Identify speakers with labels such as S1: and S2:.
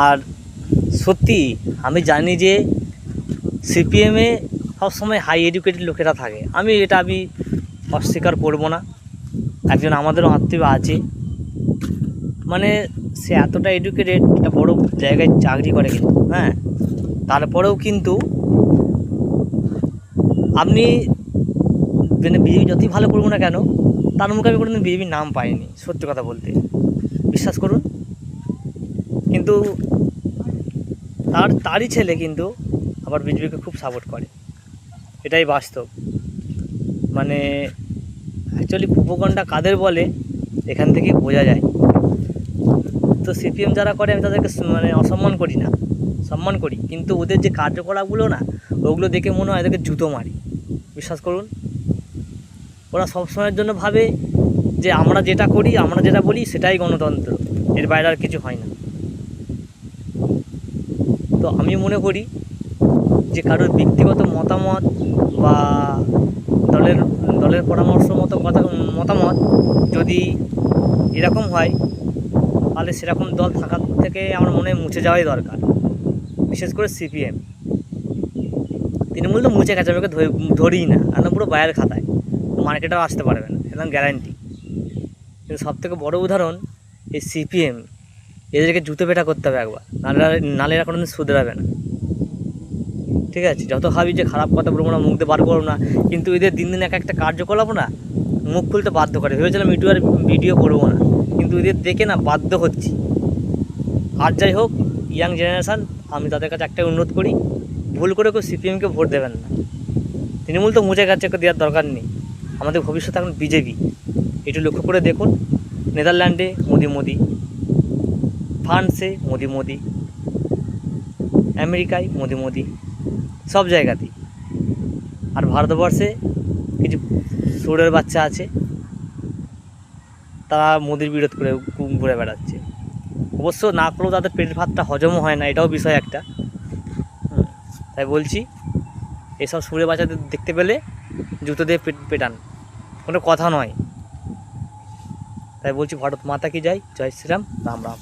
S1: আর সত্যি আমি জানি যে সিপিএমে সবসময় হাই এডুকেটেড লোকেরা থাকে, আমি অস্বীকার করব না। একজন আমাদেরও আত্মীয় আছে, মানে সে এতটা এডুকেটেড, একটা বড় জায়গায় চাকরি করে কিন্তু, হ্যাঁ, তারপরেও কিন্তু আপনি মানে বিজেপি যতই ভালো করবো না কেন, তার মুখে আমি কোনোদিন বিজেপির নাম পাইনি, সত্যি কথা বলতে, বিশ্বাস করুন। কিন্তু তারই ছেলে কিন্তু আবার বিজেপিকে খুব সাপোর্ট করে, এটাই বাস্তব। মানে অ্যাকচুয়ালি প্রোপাগান্ডা কাদের বলে এখান থেকেই বোঝা যায়। তো সিপিএম যারা করে আমি তাদেরকে মানে অসম্মান করি না, সম্মান করি, কিন্তু ওদের যে কার্যকলাপগুলো না, ওগুলো দেখে মনে হয় এদেরকে জুতো মারি, বিশ্বাস করুন। ওরা সবসময়ের জন্য ভাবে যে আমরা যেটা করি, আমরা যেটা বলি সেটাই গণতন্ত্র, এর বাইরে আর কিছু হয় না। তো আমি মনে করি যে কারোর ব্যক্তিগত মতামত বা দলের দলের পরামর্শ মতো মতামত যদি এরকম হয়, তাহলে সেরকম দল থাকার থেকে আমার মনে হয় মুছে যাওয়াই দরকার, বিশেষ করে সিপিএম। তৃণমূল তো মুছে গেছে, আমাকে ধরিই না, একদম পুরো বাইরের খাতায়, মার্কেটেও আসতে পারবে না, একদম গ্যারান্টি। কিন্তু সবথেকে বড় উদাহরণ এই সিপিএম, এদেরকে জুতো পেটা করতে হবে একবার, নালে এরা কোনোদিন শুধরাবে না, ঠিক আছে? যত ভাবি যে খারাপ কথা বলবো না, মুখ দিয়ে বার করবো না, কিন্তু এদের দিন দিন একটা কার্যকলাপ না মুখ খুলতে বাধ্য করে। ভেবেছিলাম ইউটিউবের ভিডিও করবো না, কিন্তু এদের দেখে না বাধ্য হচ্ছি। আর যাই হোক, ইয়াং জেনারেশান, আমি তাদের কাছে একটাই অনুরোধ করি, ভুল করে কেউ সিপিএমকে ভোট দেবেন না। তৃণমূল তো মুছে গেছে, দেওয়ার দরকার নেই, আমাদের ভবিষ্যৎ এখন বিজেপি, একটু লক্ষ্য করে দেখুন। নেদারল্যান্ডে মোদি, ফ্রান্সে মোদি, আমেরিকায় মোদি, সব জায়গাতেই। আর ভারতবর্ষে কিছু সুরের বাচ্চা আছে, তারা মোদির বিরোধ করে ঘুরে বেড়াচ্ছে। অবশ্য না করলেও তাদের পেট ভাতটা হজমও হয় না, এটাও বিষয় একটা। তাই বলছি, এসব সুরে বাচ্চাদের দেখতে পেলে জুতো দিয়ে পেটান, কোনো কথা নয়। তাই বলছি, ভারত মাতা কি জয়, জয় শ্রীরাম, রাম রাম।